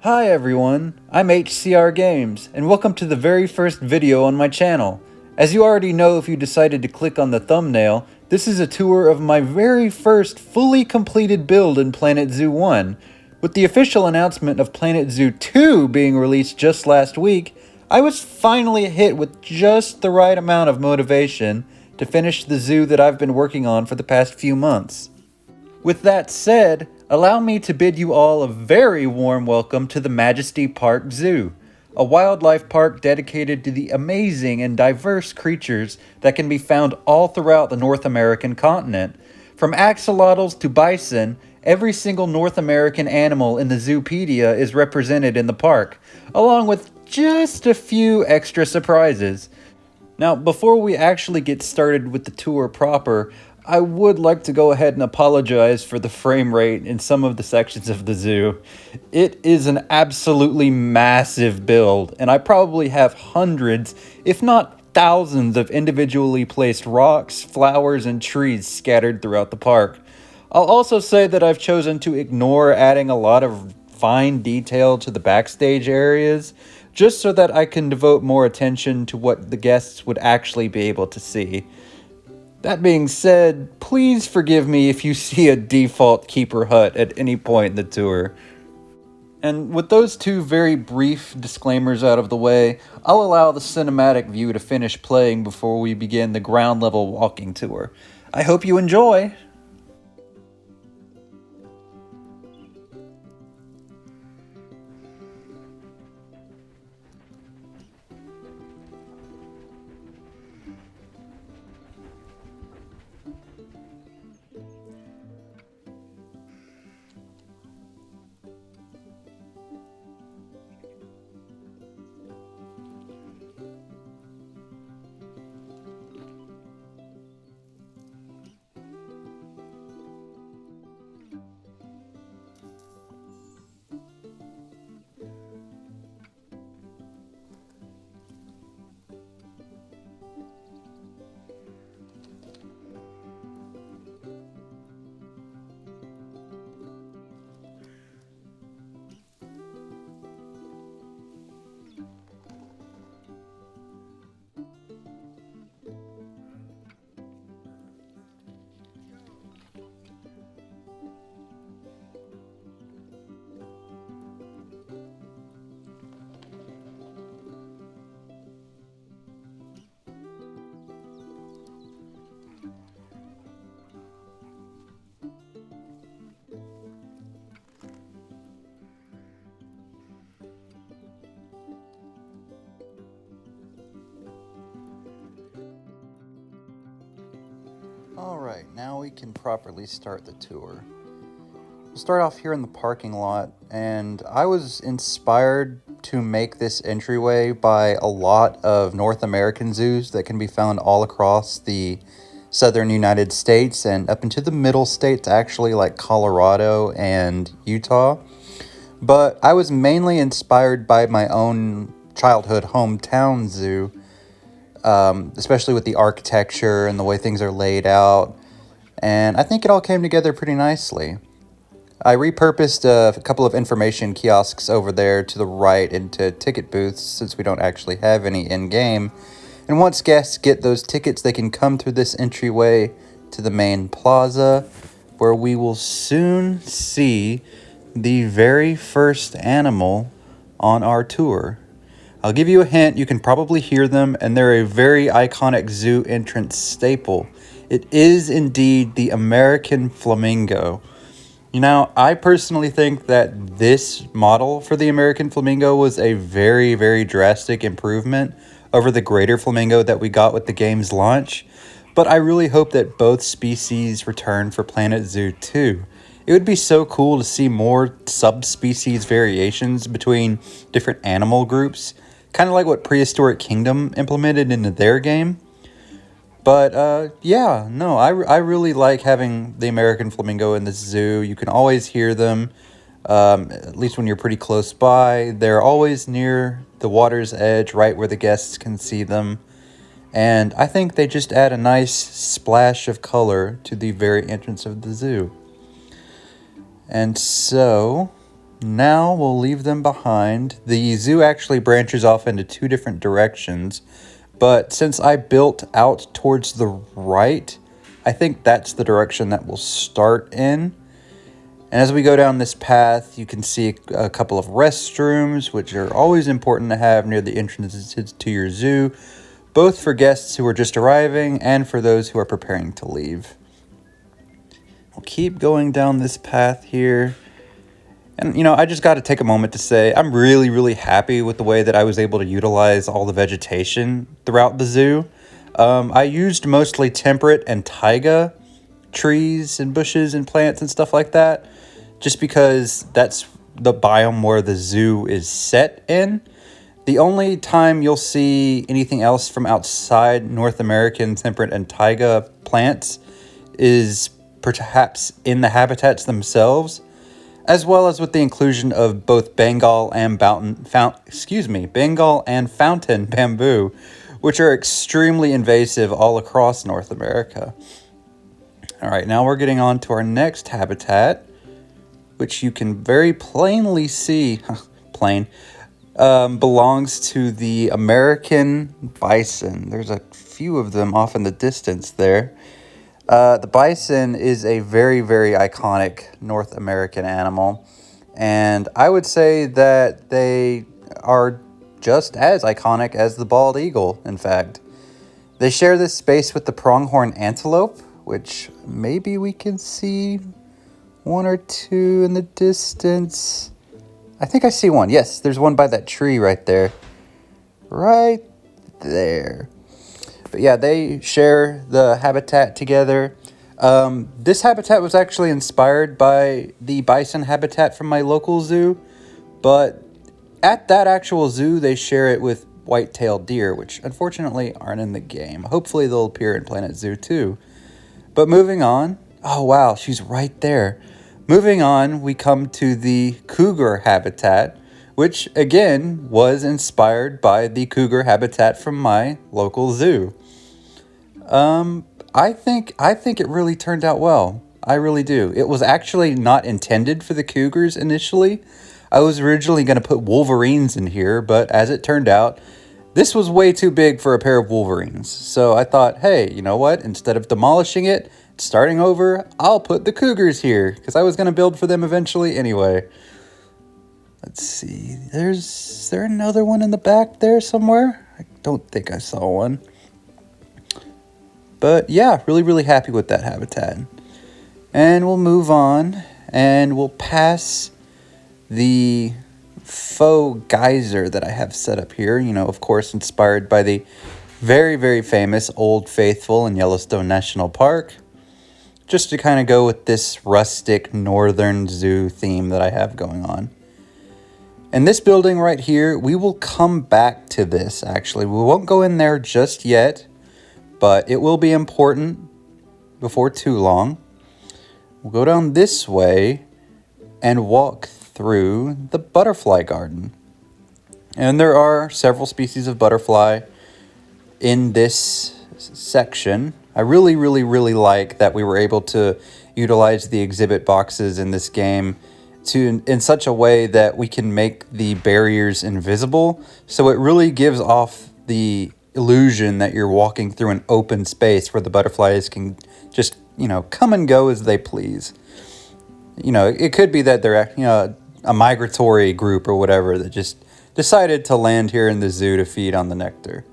Hi everyone, I'm HCR Games, and welcome to the very first video on my channel. As you already know if you decided to click on the thumbnail, this is a tour of my very first fully completed build in Planet Zoo 1. With the official announcement of Planet Zoo 2 being released just last week, I was finally hit with just the right amount of motivation to finish the zoo that I've been working on for the past few months. With that said, allow me to bid you all a very warm welcome to the Majesty Park Zoo, a wildlife park dedicated to the amazing and diverse creatures that can be found all throughout the North American continent. From axolotls to bison, every single North American animal in the Zoopedia is represented in the park, along with just a few extra surprises. Now, before we actually get started with the tour proper, I would like to go ahead and apologize for the frame rate in some of the sections of the zoo. It is an absolutely massive build, and I probably have hundreds, if not thousands, of individually placed rocks, flowers, and trees scattered throughout the park. I'll also say that I've chosen to ignore adding a lot of fine detail to the backstage areas, just so that I can devote more attention to what the guests would actually be able to see. That being said, please forgive me if you see a default keeper hut at any point in the tour. And with those two very brief disclaimers out of the way, I'll allow the cinematic view to finish playing before we begin the ground level walking tour. I hope you enjoy! Alright, now we can properly start the tour. We'll start off here in the parking lot, and I was inspired to make this entryway by a lot of North American zoos that can be found all across the southern United States and up into the middle states, actually, like Colorado and Utah. But I was mainly inspired by my own childhood hometown zoo, especially with the architecture and the way things are laid out. And I think it all came together pretty nicely. I repurposed a couple of information kiosks over there to the right into ticket booths, since we don't actually have any in-game. And once guests get those tickets, they can come through this entryway to the main plaza, where we will soon see the very first animal on our tour. I'll give you a hint, you can probably hear them, and they're a very iconic zoo entrance staple. It is indeed the American flamingo. You know, I personally think that this model for the American flamingo was a very, very drastic improvement over the greater flamingo that we got with the game's launch. But I really hope that both species return for Planet Zoo 2. It would be so cool to see more subspecies variations between different animal groups, kind of like what Prehistoric Kingdom implemented into their game. But yeah, no, I really like having the American flamingo in the zoo. You can always hear them, at least when you're pretty close by. They're always near the water's edge, right where the guests can see them. And I think they just add a nice splash of color to the very entrance of the zoo. And so, now we'll leave them behind. The zoo actually branches off into two different directions, but since I built out towards the right, I think that's the direction that we'll start in. And as we go down this path, you can see a couple of restrooms, which are always important to have near the entrances to your zoo, both for guests who are just arriving and for those who are preparing to leave. We'll keep going down this path here. And, I just got to take a moment to say I'm really, really happy with the way that I was able to utilize all the vegetation throughout the zoo. I used mostly temperate and taiga trees and bushes and plants and stuff like that, just because that's the biome where the zoo is set in. The only time you'll see anything else from outside North American temperate and taiga plants is perhaps in the habitats themselves, as well as with the inclusion of both Bengal and fountain bamboo, which are extremely invasive all across North America. All right, now we're getting on to our next habitat, which you can very plainly see, belongs to the American bison. There's a few of them off in the distance there. The bison is a very, very iconic North American animal, and I would say that they are just as iconic as the bald eagle, in fact. They share this space with the pronghorn antelope, which maybe we can see one or two in the distance. I think I see one. Yes, there's one by that tree right there. Right there. But yeah, they share the habitat together. This habitat was actually inspired by the bison habitat from my local zoo, but at that actual zoo, they share it with white-tailed deer, which unfortunately aren't in the game. Hopefully they'll appear in Planet Zoo too. But moving on, oh wow, she's right there. Moving on, we come to the cougar habitat, which again was inspired by the cougar habitat from my local zoo. I think it really turned out well. I really do. It was actually not intended for the cougars initially. I was originally going to put wolverines in here, but as it turned out, this was way too big for a pair of wolverines. So I thought, hey, you know what? Instead of demolishing it, starting over, I'll put the cougars here, because I was going to build for them eventually anyway. Let's see. Is there another one in the back there somewhere? I don't think I saw one. But yeah, really, really happy with that habitat. And we'll move on, and we'll pass the faux geyser that I have set up here. Of course, inspired by the very, very famous Old Faithful in Yellowstone National Park. Just to kind of go with this rustic northern zoo theme that I have going on. And this building right here, we will come back to this, actually. We won't go in there just yet, but it will be important before too long. We'll go down this way and walk through the butterfly garden. And there are several species of butterfly in this section. I really, really, really like that we were able to utilize the exhibit boxes in this game in such a way that we can make the barriers invisible. So it really gives off the illusion that you're walking through an open space where the butterflies can just, come and go as they please. It could be that they're, a migratory group or whatever that just decided to land here in the zoo to feed on the nectar.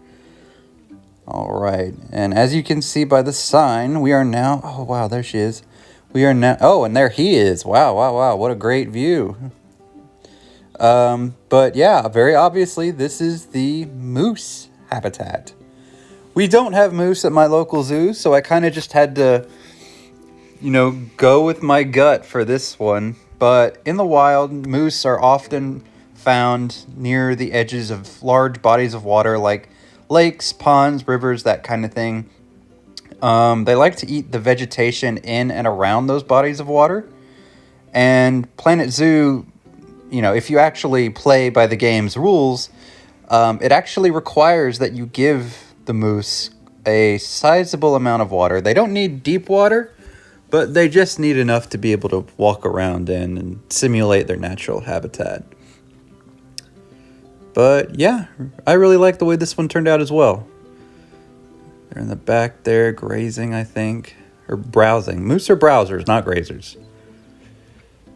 All right, and as you can see by the sign, we are now, oh wow, there she is. We are now, oh, and there he is. Wow, what a great view. But yeah, very obviously, this is the moose habitat. We don't have moose at my local zoo, so I kind of just had to, go with my gut for this one. But in the wild, moose are often found near the edges of large bodies of water like lakes, ponds, rivers, that kind of thing. They like to eat the vegetation in and around those bodies of water. And Planet Zoo, if you actually play by the game's rules, it actually requires that you give the moose a sizable amount of water. They don't need deep water, but they just need enough to be able to walk around in and simulate their natural habitat. But yeah, I really like the way this one turned out as well. They're in the back there grazing, I think, or browsing. Moose are browsers, not grazers.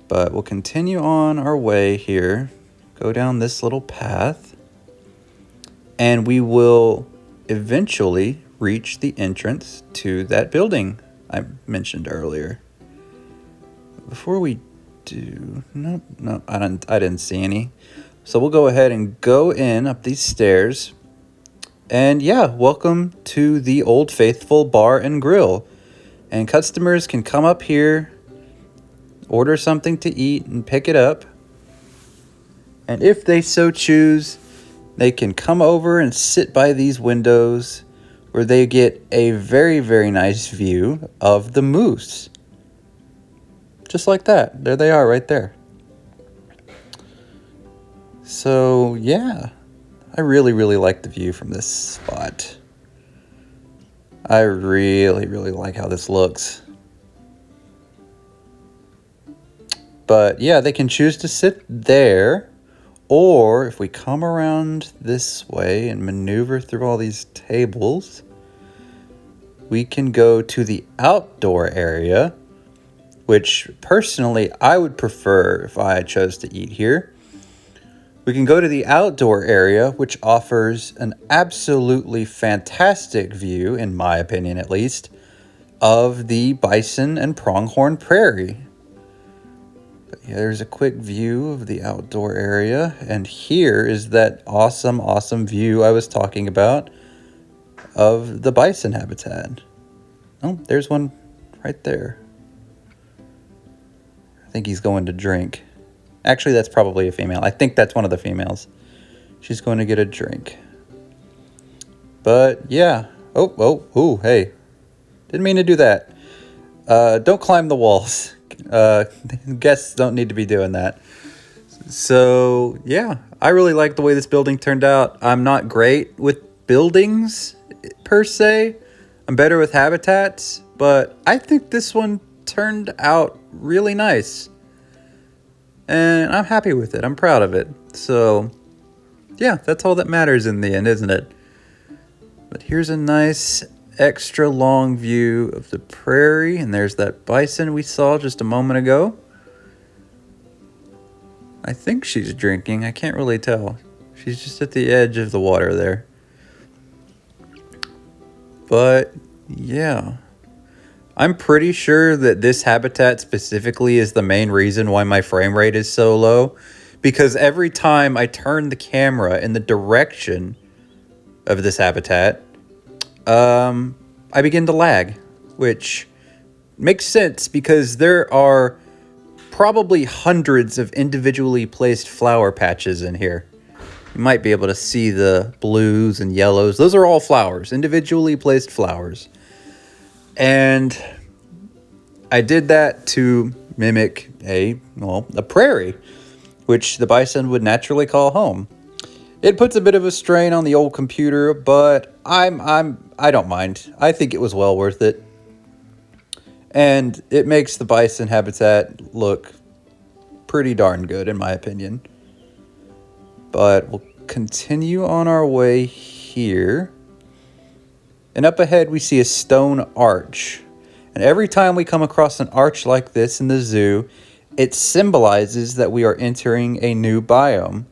But we'll continue on our way here, go down this little path, and we will eventually reach the entrance to that building I mentioned earlier. Before we do, no, I didn't see any. So we'll go ahead and go in up these stairs. And yeah, welcome to the Old Faithful Bar and Grill. And customers can come up here, order something to eat, and pick it up. And if they so choose, they can come over and sit by these windows where they get a very, very nice view of the moose. Just like that. There they are right there. So, yeah. I really, really like the view from this spot. I really, really like how this looks. But yeah, they can choose to sit there, or if we come around this way and maneuver through all these tables, we can go to the outdoor area, which personally I would prefer if I chose to eat here. We can go to the outdoor area, which offers an absolutely fantastic view, in my opinion at least, of the bison and pronghorn prairie. But yeah, there's a quick view of the outdoor area, and here is that awesome view I was talking about of the bison habitat. Oh, there's one right there. I think he's going to drink. Actually, that's probably a female. I think that's one of the females. She's going to get a drink. But yeah. Oh, hey. Didn't mean to do that. Don't climb the walls. Guests don't need to be doing that. So yeah, I really like the way this building turned out. I'm not great with buildings per se. I'm better with habitats, but I think this one turned out really nice. And I'm happy with it. I'm proud of it. So yeah, that's all that matters in the end, isn't it? But here's a nice extra long view of the prairie, and there's that bison we saw just a moment ago. I think she's drinking. I can't really tell. She's just at the edge of the water there. But yeah, I'm pretty sure that this habitat specifically is the main reason why my frame rate is so low, because every time I turn the camera in the direction of this habitat, I begin to lag, which makes sense because there are probably hundreds of individually placed flower patches in here. You might be able to see the blues and yellows. Those are all flowers, individually placed flowers. And I did that to mimic a prairie, which the bison would naturally call home. It puts a bit of a strain on the old computer, but I don't mind. I think it was well worth it. And it makes the bison habitat look pretty darn good, in my opinion. But we'll continue on our way here. And up ahead, we see a stone arch. And every time we come across an arch like this in the zoo, it symbolizes that we are entering a new biome.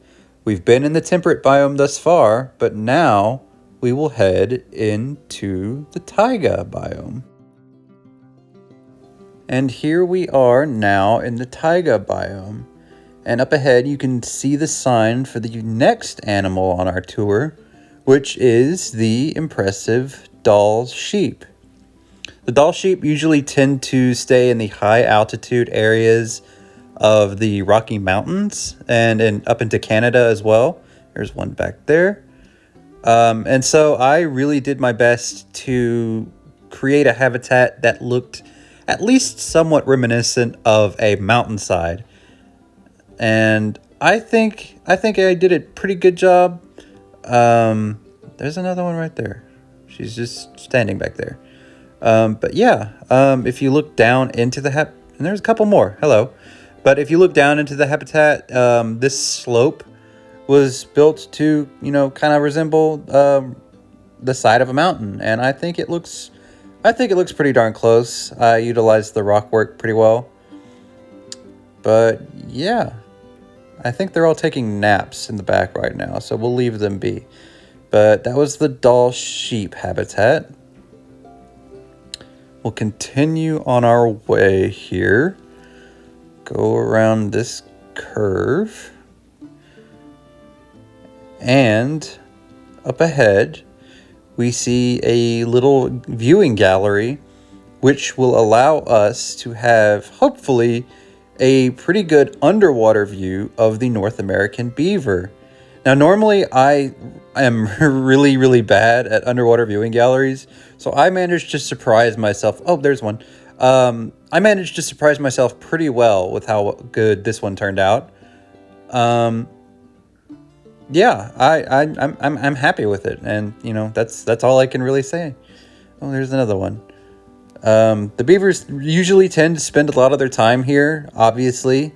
We've been in the temperate biome thus far, but now we will head into the Taiga Biome. And here we are now in the Taiga Biome. And up ahead you can see the sign for the next animal on our tour, which is the impressive Dall's sheep. The Dall sheep usually tend to stay in the high altitude areas of the Rocky Mountains and up into Canada as well. There's one back there. And so I really did my best to create a habitat that looked at least somewhat reminiscent of a mountainside. And I think I did a pretty good job. There's another one right there. She's just standing back there. But yeah, if you look down into the and there's a couple more. Hello. But if you look down into the habitat, this slope was built to, kind of resemble the side of a mountain, and I think it looks pretty darn close. I utilized the rock work pretty well. But yeah, I think they're all taking naps in the back right now, so we'll leave them be. But that was the Dall sheep habitat. We'll continue on our way here. Go around this curve. And up ahead, we see a little viewing gallery, which will allow us to have, hopefully, a pretty good underwater view of the North American beaver. Now, normally I am really, really bad at underwater viewing galleries, so I managed to surprise myself. Oh, there's one. I managed to surprise myself pretty well with how good this one turned out. Yeah, I'm happy with it, and that's all I can really say. Oh, there's another one. The beavers usually tend to spend a lot of their time here, obviously,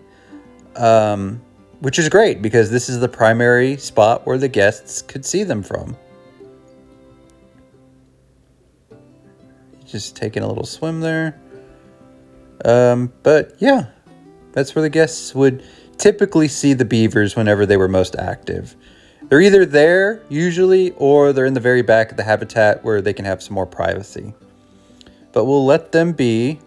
which is great because this is the primary spot where the guests could see them from. Just taking a little swim there. But yeah, that's where the guests would typically see the beavers whenever they were most active. They're either there, usually, or they're in the very back of the habitat where they can have some more privacy. But we'll let them be,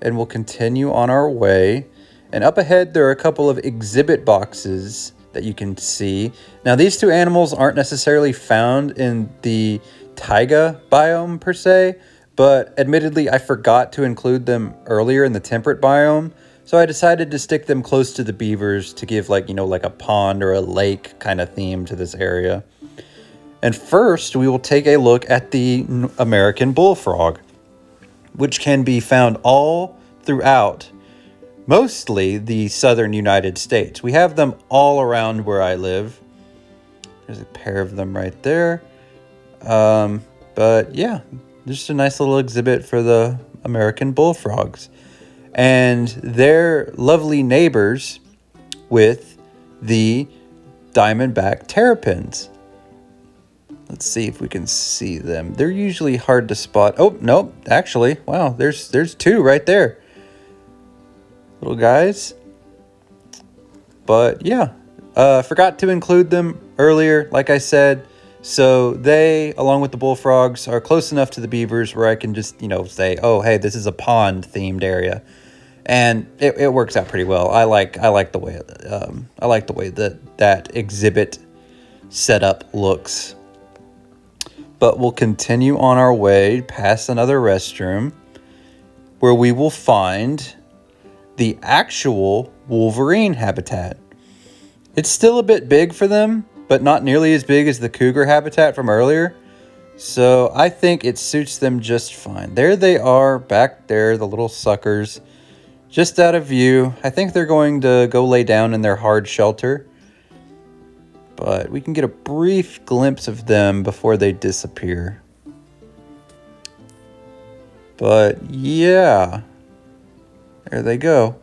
and we'll continue on our way. And up ahead, there are a couple of exhibit boxes that you can see. Now, these two animals aren't necessarily found in the Taiga Biome, per se, but admittedly, I forgot to include them earlier in the Temperate Biome. So I decided to stick them close to the beavers to give like a pond or a lake kind of theme to this area. And first, we will take a look at the American bullfrog, which can be found all throughout, mostly the southern United States. We have them all around where I live. There's a pair of them right there. But yeah, just a nice little exhibit for the American bullfrogs. And they're lovely neighbors with the diamondback terrapins. Let's see if we can see them. They're usually hard to spot. Oh, nope, actually, wow, there's two right there. Little guys. But yeah, forgot to include them earlier, like I said. So they, along with the bullfrogs, are close enough to the beavers where I can just, say, oh, hey, this is a pond-themed area. And it works out pretty well. I like the way that exhibit setup looks. But we'll continue on our way past another restroom where we will find the actual wolverine habitat. It's still a bit big for them, but not nearly as big as the cougar habitat from earlier. So I think it suits them just fine. There they are back there, the little suckers. Just out of view. I think they're going to go lay down in their hard shelter. But we can get a brief glimpse of them before they disappear. But yeah. There they go.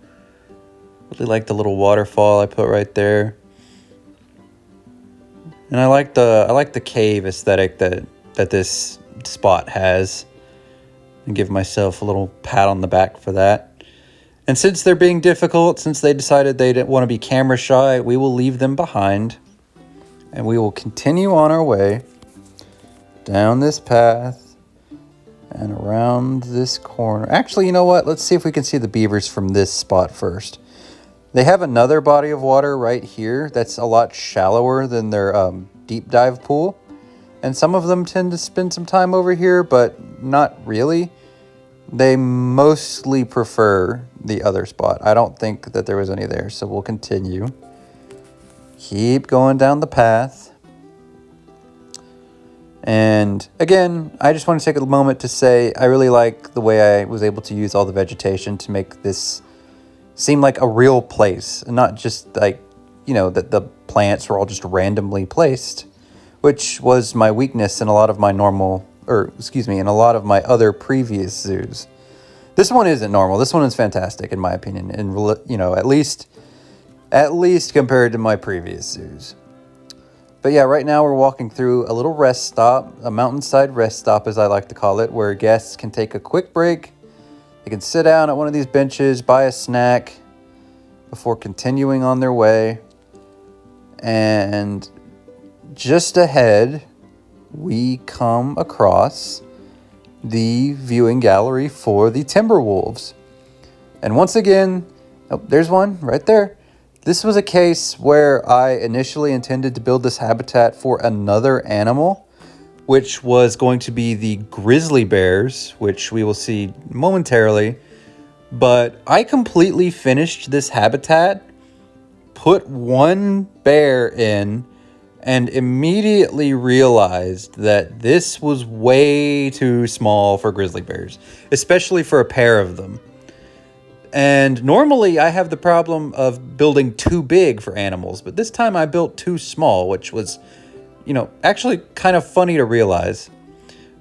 Really like the little waterfall I put right there. And I like the cave aesthetic that this spot has. And give myself a little pat on the back for that. And since they're being difficult, since they decided they didn't want to be camera shy, we will leave them behind. And we will continue on our way down this path and around this corner. Actually, you know what? Let's see if we can see the beavers from this spot first. They have another body of water right here that's a lot shallower than their deep dive pool. And some of them tend to spend some time over here, but not really. They mostly prefer the other spot. I don't think that there was any there, so we'll continue. Keep going down the path. And again, I just want to take a moment to say I really like the way I was able to use all the vegetation to make this seem like a real place, and not just like, that the plants were all just randomly placed, which was my weakness in a lot of my in a lot of my other previous zoos. This one isn't normal. This one is fantastic in my opinion, and at least compared to my previous zoos. But yeah, right now we're walking through a little rest stop, a mountainside rest stop as I like to call it, where guests can take a quick break. They can sit down at one of these benches, buy a snack before continuing on their way. And just ahead, we come across the viewing gallery for the timber wolves. And once again, there's one right there. This was a case where I initially intended to build this habitat for another animal, which was going to be the grizzly bears, which we will see momentarily. But I completely finished this habitat, put one bear in, and immediately realized that this was way too small for grizzly bears, especially for a pair of them. And normally I have the problem of building too big for animals, but this time I built too small, which was, actually kind of funny to realize.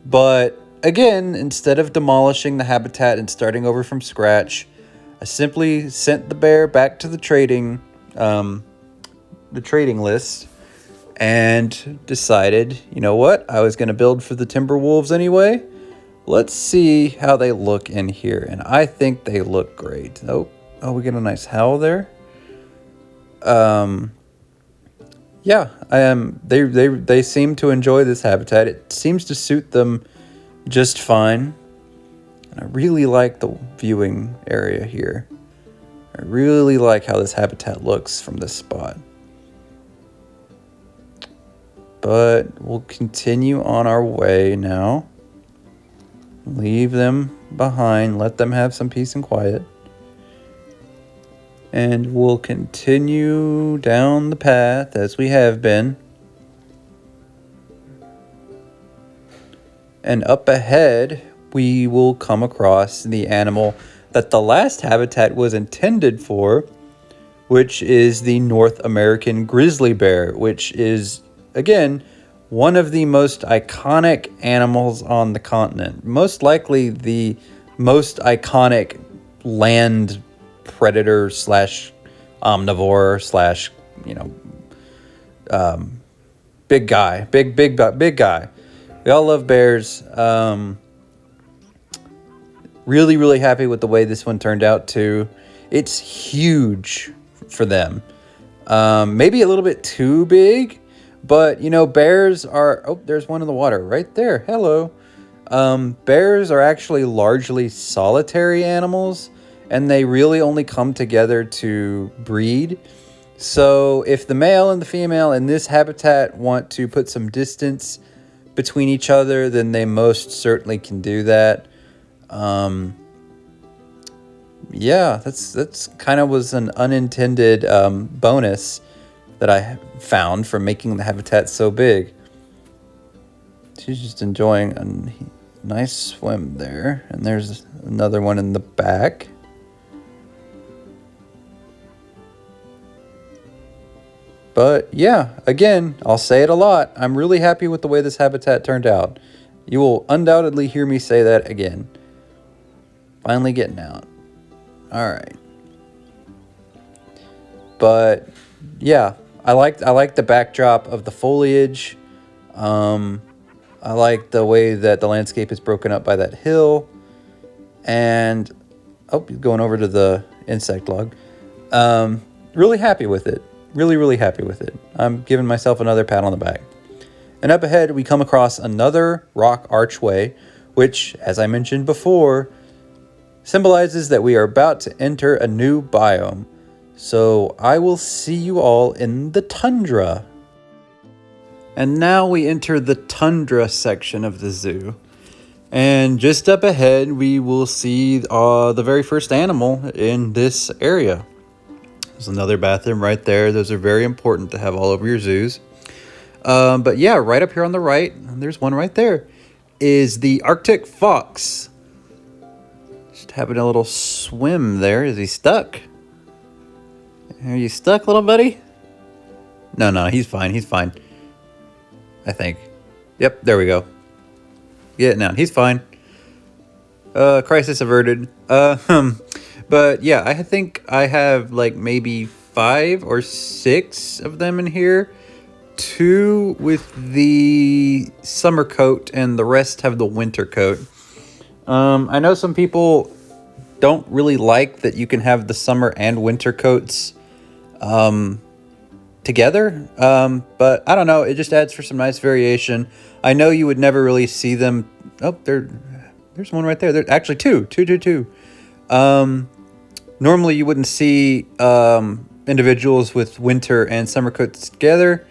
But again, instead of demolishing the habitat and starting over from scratch, I simply sent the bear back to the trading list and decided, you know what, I was going to build for the timber wolves anyway. Let's see how they look in here, and I think they look great. Oh, we get a nice howl there. Yeah, they seem to enjoy this habitat. It seems to suit them just fine. And I really like the viewing area here. I really like how this habitat looks from this spot. But we'll continue on our way now. Leave them behind, let them have some peace and quiet. And we'll continue down the path as we have been. And up ahead, we will come across the animal that the last habitat was intended for, which is the North American grizzly bear, which is, again, one of the most iconic animals on the continent. Most likely the most iconic land predator slash omnivore slash, big guy. Big guy. We all love bears. Really, really happy with the way this one turned out too. It's huge for them. Maybe a little bit too big. But, bears are... Oh, there's one in the water right there. Hello. Bears are actually largely solitary animals, and they really only come together to breed. So if the male and the female in this habitat want to put some distance between each other, then they most certainly can do that. Yeah, that's kind of was an unintended bonus that I found for making the habitat so big. She's just enjoying a nice swim there. And there's another one in the back. But yeah, again, I'll say it a lot. I'm really happy with the way this habitat turned out. You will undoubtedly hear me say that again. Finally getting out. All right. But yeah, I like the backdrop of the foliage. I like the way that the landscape is broken up by that hill. And going over to the insect log. Really happy with it. Really, really happy with it. I'm giving myself another pat on the back. And up ahead, we come across another rock archway, which, as I mentioned before, symbolizes that we are about to enter a new biome. So I will see you all in the tundra. And now we enter the tundra section of the zoo. And just up ahead, we will see the very first animal in this area. There's another bathroom right there. Those are very important to have all over your zoos. But yeah, right up here on the right, and there's one right there, is the Arctic fox. Just having a little swim there. Is he stuck? Are you stuck, little buddy? No, he's fine. He's fine. I think. Yep, there we go. getting down. He's fine. Crisis averted. But yeah, I think I have like maybe 5 or 6 of them in here. 2 with the summer coat and the rest have the winter coat. I know some people don't really like that you can have the summer and winter coats together. But I don't know. It just adds for some nice variation. I know you would never really see them. Oh, there's one right there. There's actually two. Normally you wouldn't see individuals with winter and summer coats together,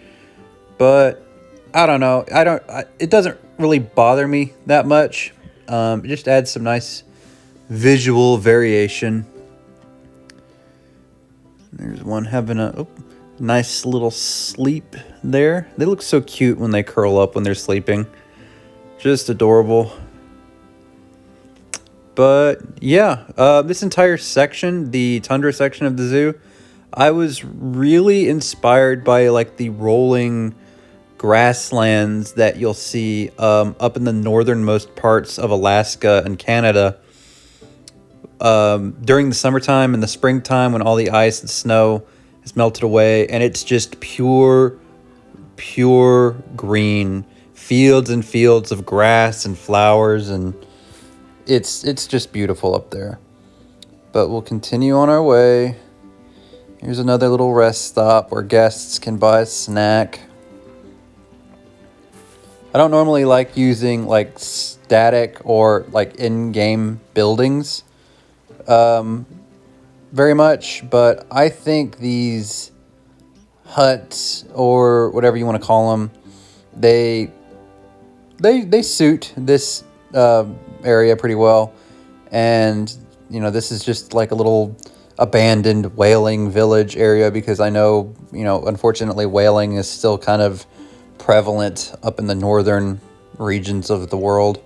but I don't know. It doesn't really bother me that much. It just adds some nice visual variation. There's one having a nice little sleep there. They look so cute when they curl up when they're sleeping. Just adorable. But yeah, this entire section, the tundra section of the zoo, I was really inspired by like the rolling grasslands that you'll see up in the northernmost parts of Alaska and Canada during the summertime and the springtime when all the ice and snow has melted away, and it's just pure green fields and fields of grass and flowers, and it's just beautiful up there. But we'll continue on our way. Here's another little rest stop where guests can buy a snack. I don't normally like using like static or like in-game buildings very much, but I think these huts or whatever you want to call them, they suit this area pretty well. And you know, this is just like a little abandoned whaling village area, because I know, you know, unfortunately whaling is still kind of prevalent up in the northern regions of the world.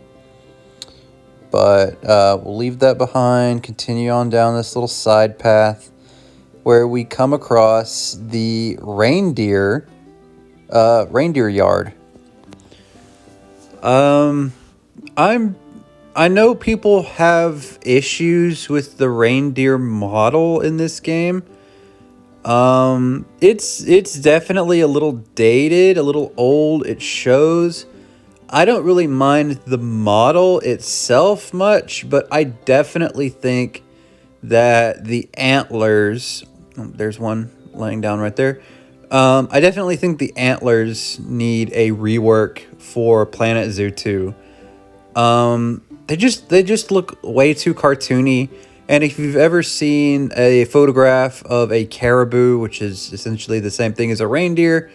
But we'll leave that behind, continue on down this little side path where we come across the reindeer yard. I know people have issues with the reindeer model in this game. It's definitely a little dated, a little old. It shows. I don't really mind the model itself much, but I definitely think that the antlers, there's one laying down right there. I definitely think the antlers need a rework for Planet Zoo 2. They just look way too cartoony. And if you've ever seen a photograph of a caribou, which is essentially the same thing as a reindeer,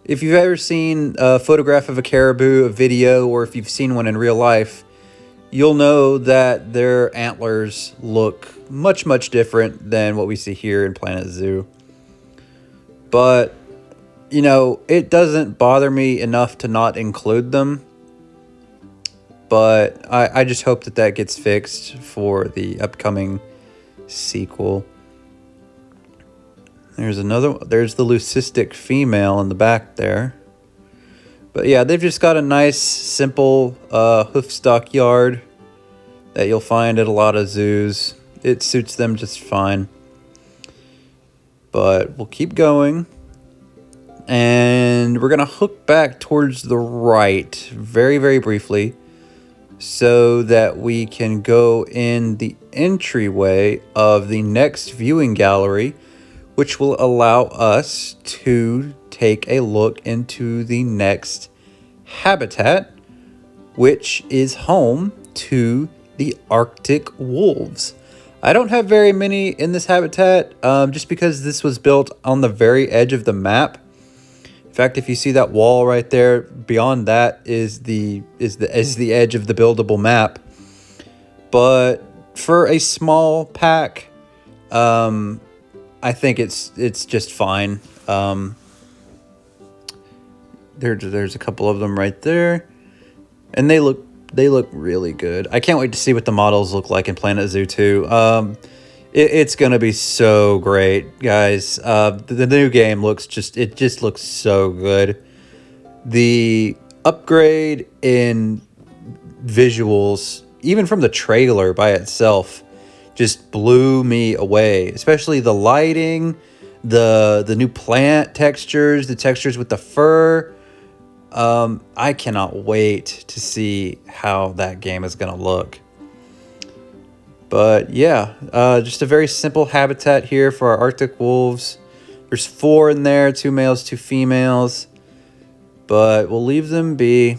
if you've ever seen a photograph of a caribou, a video, or if you've seen one in real life, you'll know that their antlers look much, much different than what we see here in Planet Zoo. But, you know, it doesn't bother me enough to not include them. But I just hope that gets fixed for the upcoming sequel. There's the leucistic female in the back there. But yeah, they've just got a nice, simple hoofstock yard that you'll find at a lot of zoos. It suits them just fine. But we'll keep going. And we're going to hook back towards the right very, very briefly, so that we can go in the entryway of the next viewing gallery, which will allow us to take a look into the next habitat, which is home to the Arctic wolves. I don't have very many in this habitat, just because this was built on the very edge of the map. In fact, if you see that wall right there, beyond that is the edge of the buildable map. But for a small pack, I think it's just fine. There's a couple of them right there, and they look really good. I can't wait to see what the models look like in Planet Zoo 2. It's gonna be so great, guys. The new game looks looks so good. The upgrade in visuals, even from the trailer by itself, just blew me away. Especially the lighting, the new plant textures, the textures with the fur. I cannot wait to see how that game is going to look. But yeah, just a very simple habitat here for our Arctic wolves. There's 4 in there, 2 males, 2 females. But we'll leave them be,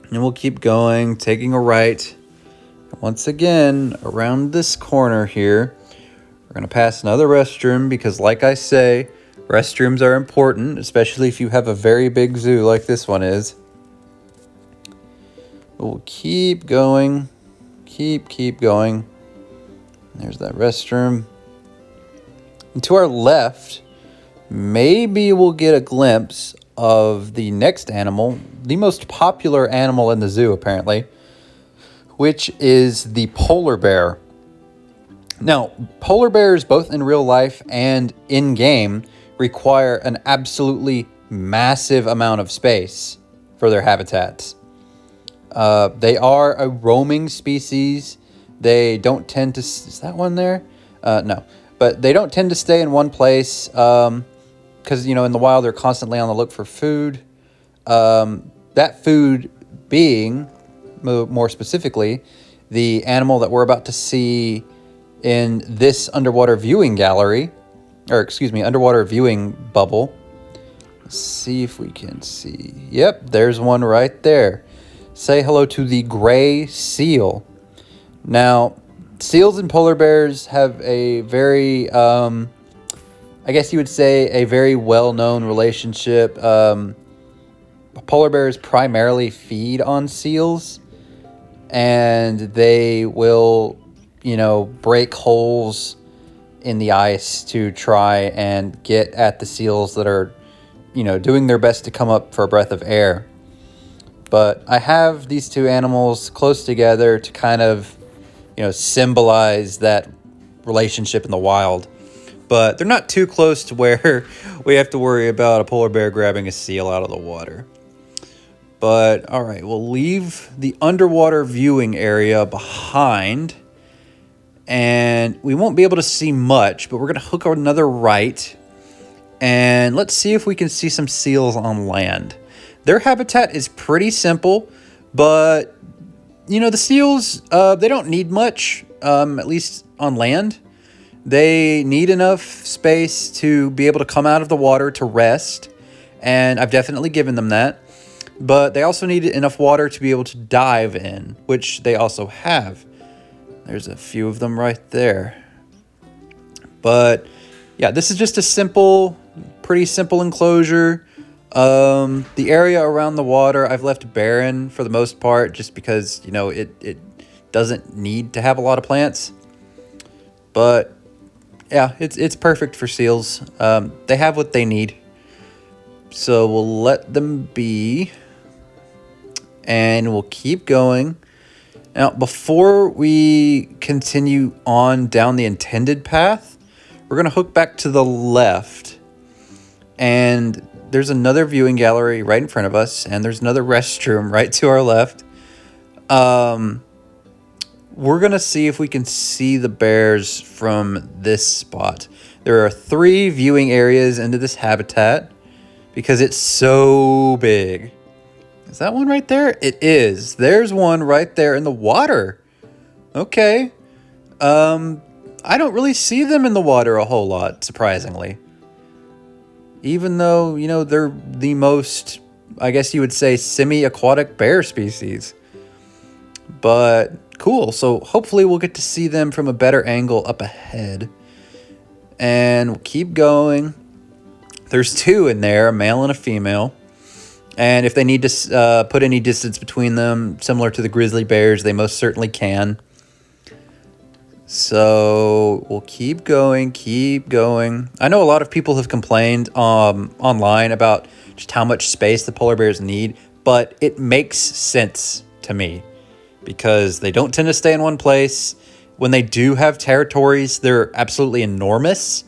and we'll keep going, taking a right. Once again, around this corner here, we're going to pass another restroom because, like I say, restrooms are important, especially if you have a very big zoo like this one is. But we'll keep going, keep going. There's that restroom. And to our left, maybe we'll get a glimpse of the next animal, the most popular animal in the zoo apparently, which is the polar bear. Now, polar bears, both in real life and in game, require an absolutely massive amount of space for their habitats. They are a roaming species. They don't tend to... Is that one there? No. But they don't tend to stay in one place because, you know, in the wild, they're constantly on the look for food. That food being, more specifically, the animal that we're about to see in this underwater viewing gallery, or excuse me, underwater viewing bubble. Let's see if we can see. Yep, there's one right there. Say hello to the gray seal. Now, seals and polar bears have a very, I guess you would say, a very well-known relationship. Polar bears primarily feed on seals, and they will, you know, break holes in the ice to try and get at the seals that are, you know, doing their best to come up for a breath of air. But I have these two animals close together to kind of, you know, symbolize that relationship in the wild. But they're not too close to where we have to worry about a polar bear grabbing a seal out of the water. But, all right, we'll leave the underwater viewing area behind. And we won't be able to see much, but we're going to hook another right. And let's see if we can see some seals on land. Their habitat is pretty simple, but, you know, the seals, they don't need much, at least on land. They need enough space to be able to come out of the water to rest, and I've definitely given them that. But they also need enough water to be able to dive in, which they also have. There's a few of them right there. But yeah, this is just a simple, pretty simple enclosure. The area around the water I've left barren for the most part, just because, you know, it doesn't need to have a lot of plants. But yeah, it's perfect for seals. They have what they need. So we'll let them be. And we'll keep going. Now, before we continue on down the intended path, we're going to hook back to the left. And there's another viewing gallery right in front of us. And there's another restroom right to our left. We're going to see if we can see the bears from this spot. There are 3 viewing areas into this habitat because it's so big. Is that one right there? It is. There's one right there in the water. Okay. I don't really see them in the water a whole lot, surprisingly. Even though, you know, they're the most, I guess you would say, semi-aquatic bear species. But cool. So hopefully we'll get to see them from a better angle up ahead. And we'll keep going. There's 2 in there, a male and a female. And if they need to put any distance between them, similar to the grizzly bears, they most certainly can. So we'll keep going, keep going. I know a lot of people have complained online about just how much space the polar bears need, but it makes sense to me because they don't tend to stay in one place. When they do have territories, they're absolutely enormous.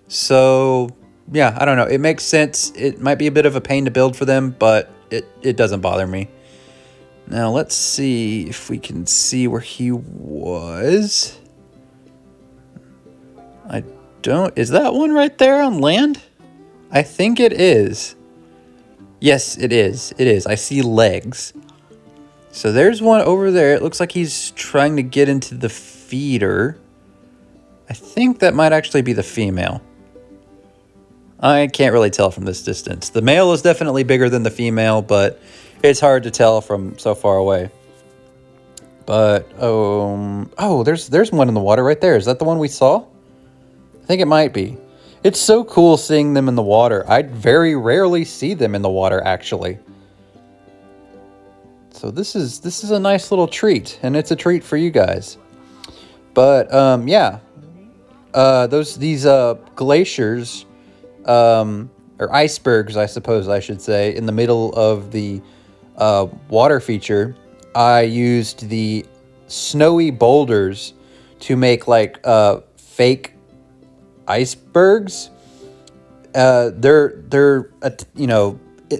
So yeah, I don't know. It makes sense. It might be a bit of a pain to build for them, but it doesn't bother me. Now let's see if we can see where he was. I don't... Is that one right there on land? I think it is. Yes, it is. It is. I see legs. So there's one over there. It looks like he's trying to get into the feeder. I think that might actually be the female. I can't really tell from this distance. The male is definitely bigger than the female, but it's hard to tell from so far away. But, oh, there's one in the water right there. Is that the one we saw? I think it might be. It's so cool seeing them in the water. I very rarely see them in the water, actually. So this is a nice little treat, and it's a treat for you guys. But, yeah. These glaciers, or icebergs, I suppose I should say, in the middle of the water feature, I used the snowy boulders to make like fake icebergs. They're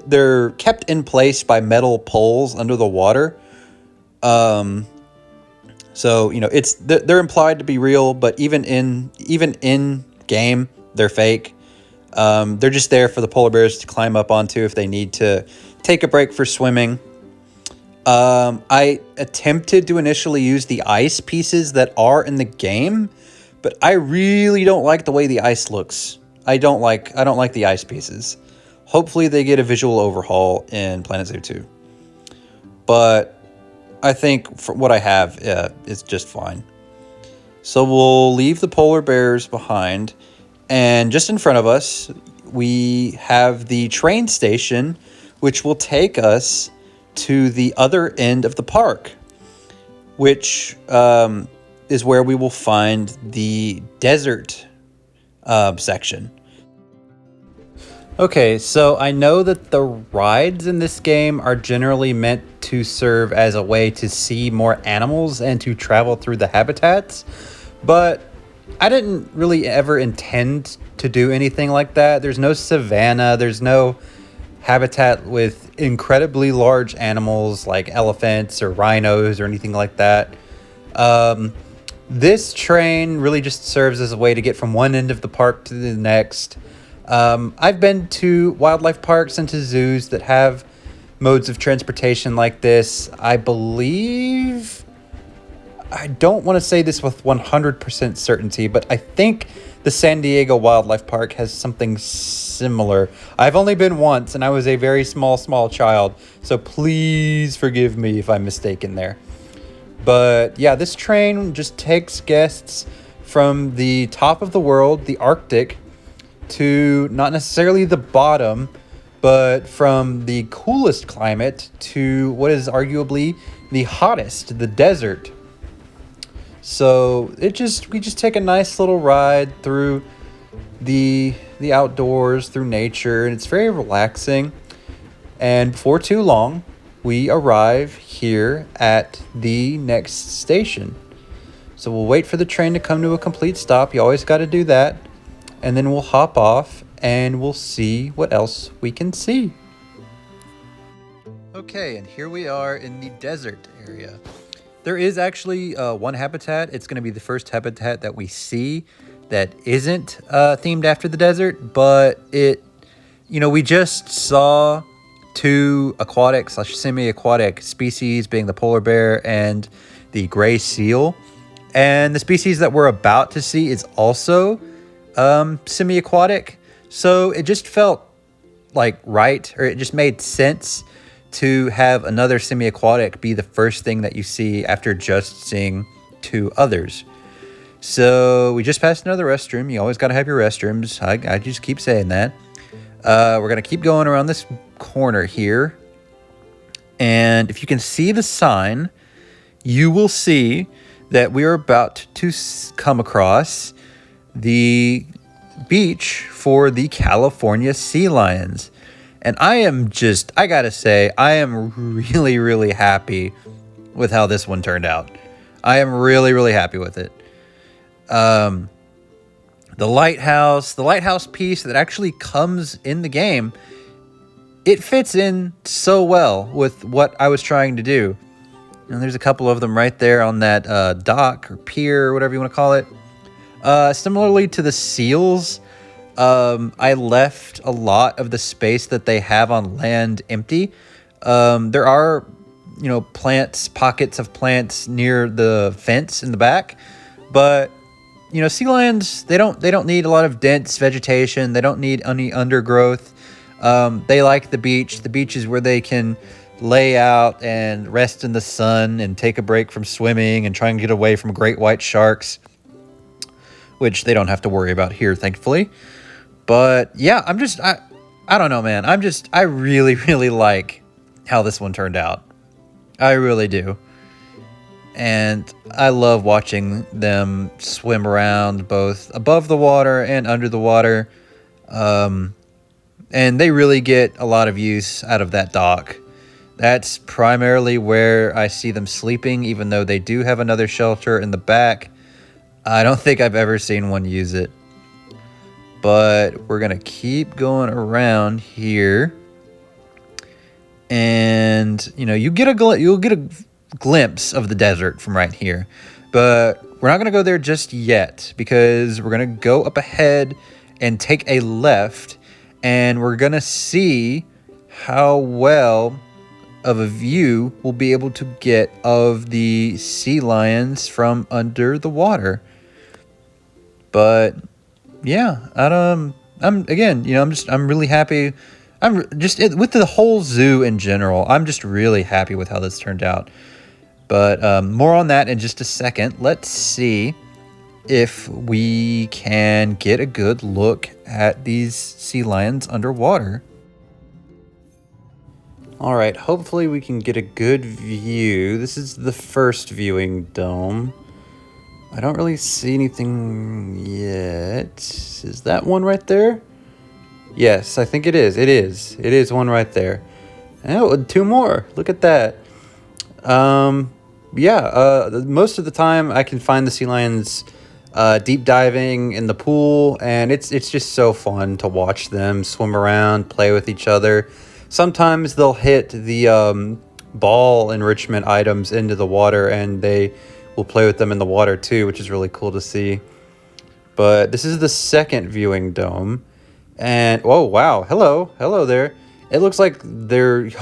they're kept in place by metal poles under the water. So they're implied to be real, but even in game they're fake. They're just there for the polar bears to climb up onto if they need to take a break for swimming. I attempted to initially use the ice pieces that are in the game, but I really don't like the way the ice looks. I don't like the ice pieces. Hopefully they get a visual overhaul in Planet Zoo 2. But I think for what I have, it's just fine. So we'll leave the polar bears behind, and just in front of us, we have the train station, which will take us to the other end of the park, which is where we will find the desert section. Okay, so I know that the rides in this game are generally meant to serve as a way to see more animals and to travel through the habitats, but I didn't really ever intend to do anything like that. There's no savanna, there's no habitat with incredibly large animals like elephants or rhinos or anything like that. This train really just serves as a way to get from one end of the park to the next. I've been to wildlife parks and to zoos that have modes of transportation like this. I believe, I don't want to say this with 100% certainty, but I think the San Diego Wildlife Park has something similar. I've only been once, and I was a very small child, so please forgive me if I'm mistaken there. But yeah, this train just takes guests from the top of the world, the Arctic, to not necessarily the bottom, but from the coolest climate to what is arguably the hottest, the desert. So we just take a nice little ride through the outdoors, through nature, and it's very relaxing. And before too long, we arrive here at the next station. So we'll wait for the train to come to a complete stop. You always got to do that. And then we'll hop off and we'll see what else we can see. Okay, and here we are in the desert area. There is actually one habitat. It's going to be the first habitat that we see that isn't themed after the desert, but we just saw two aquatic/semi-aquatic species, being the polar bear and the gray seal. And the species that we're about to see is also semi-aquatic. So it just felt like right, or it just made sense to have another semi-aquatic be the first thing that you see after just seeing two others. So we just passed another restroom. You always got to have your restrooms. I just keep saying that. We're going to keep going around this corner here. And if you can see the sign, you will see that we are about to come across the beach for the California sea lions. And I gotta say, I am really, really happy with how this one turned out. I am really, really happy with it. The lighthouse piece that actually comes in the game it fits in so well with what I was trying to do. And there's a couple of them right there on that dock or pier or whatever you want to call it. Similarly to the seals, I left a lot of the space that they have on land empty. There are, plants, pockets of plants near the fence in the back, but sea lions, they don't need a lot of dense vegetation. They don't need any undergrowth. They like the beach. The beach is where they can lay out and rest in the sun and take a break from swimming and try and get away from great white sharks, which they don't have to worry about here, thankfully. But yeah, I don't know, man. I really, really like how this one turned out. I really do. And I love watching them swim around both above the water and under the water. And they really get a lot of use out of that dock. That's primarily where I see them sleeping, even though they do have another shelter in the back. I don't think I've ever seen one use it. But we're going to keep going around here. And, you'll get a glimpse of the desert from right here. But we're not going to go there just yet, because we're going to go up ahead and take a left. And we're going to see how well of a view we'll be able to get of the sea lions from under the water. But yeah, I'm really happy. I'm just with the whole zoo in general. I'm just really happy with how this turned out. But more on that in just a second. Let's see if we can get a good look at these sea lions underwater. All right, hopefully we can get a good view. This is the first viewing dome. I don't really see anything yet. Is that one right there? Yes, I think it is. It is one right there. Oh, two more. Look at that. Most of the time I can find the sea lions deep diving in the pool, and it's just so fun to watch them swim around, play with each other. Sometimes they'll hit the ball enrichment items into the water, and they will play with them in the water too, which is really cool to see. But this is the second viewing dome, and oh wow, hello there. It looks like there's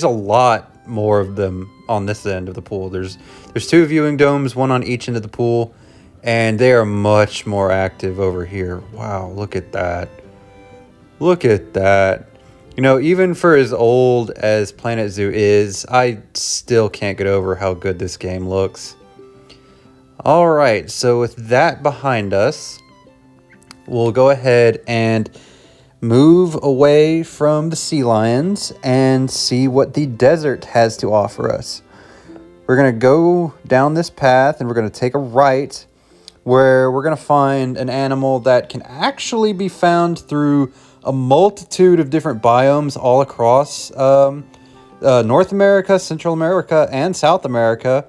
a lot more of them on this end of the pool. There's two viewing domes, one on each end of the pool, and they are much more active over here. Wow, look at that. Even for as old as Planet Zoo is, I still can't get over how good this game looks. All right, so with that behind us, we'll go ahead and move away from the sea lions and see what the desert has to offer us. We're going to go down this path, and we're going to take a right, where we're going to find an animal that can actually be found through a multitude of different biomes all across North America, Central America, and South America.